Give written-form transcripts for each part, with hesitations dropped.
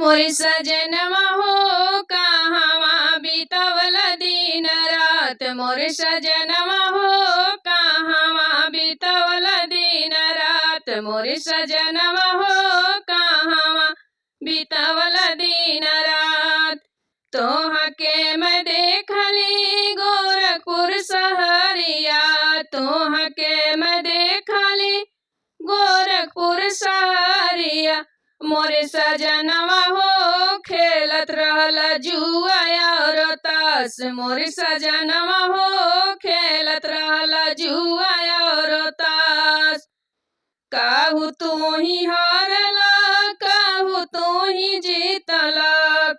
मोर सजनवा हो कहवा बितवल दिन रात। मोर सजनवा हो कहवा बितवल दिन रात। मोर सजनवा हो कहवा बितवल दिन रात। तोहके मैं देखली गोरखपुर सहरिया। तोहके मैं देखली गोरखपुर सहरिया। मोरे सजनवा हो खेलत रहल जुआ और ताश। मोरे सजनवा हो खेलत रहल जुआ और ताश। कहू तू ही हारला कहू तू ही जीतला।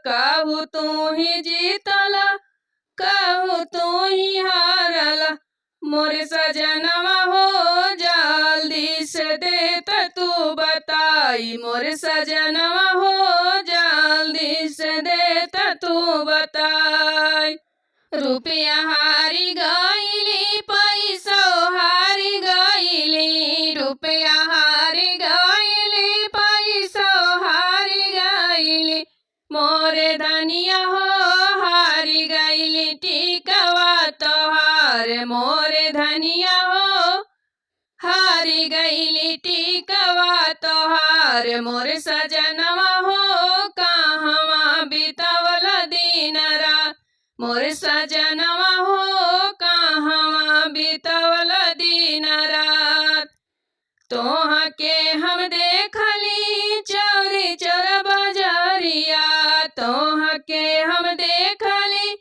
कहू तू ही जीतला कहू तू ही हारला। मोरे सजनवा हो जल्दी से देत तू बताई। मोरे सजनवा हो जल्दी से देत तू बताई। रुपया हारी गईली पैसा हारी गईली। रुपया हारी गईली पैसा हारी गईली। मोरे धनिया हो हारी गईली टिकवा तोहार। मोरे धनिया हो हारी गईली टिकवा तोहार। मोर सजनवा हो कहवा बितवल दिन रात। मोर सजनवा हो कहवा बितवल दिन रात। तोहके हम देखली चौरी चौर बजरिया। तोहके हम देखली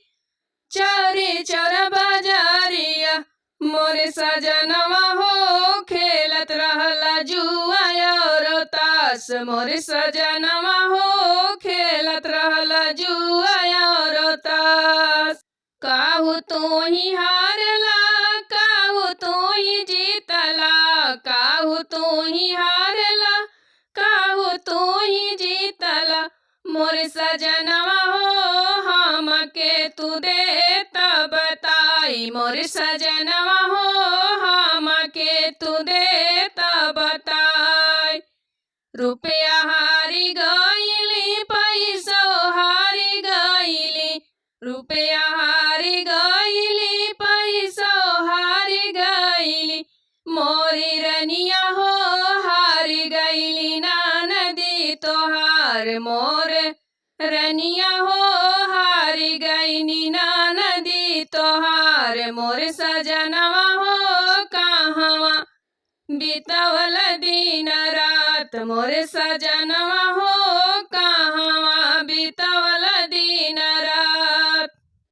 चौरी चौर बजरिया। मोर सजनवा हो खेलत रहल जुआ और ताश। मोर सजनवा हो खेलत रहल जुआ और ताश। कहू तू ही हारला कहू तू ही जीतला। कहू तू ही हारला कहू तू ही जीतला। मोर सजनवा हो हमके तू देत बताई। मोर सजनवा हो हमके तू देत बताई। रुपया हारी गईली पैसा हारी गईली। रुपया हारी गईली पैसा हारी गईली। मोरी रनिया हो हारी गईली नदी तोहार। मोर रनिया हो हारी गईनी नदी तोहार। मोर सजनवा हो कहवा बितवल दिन रात। मोर सजनवा हो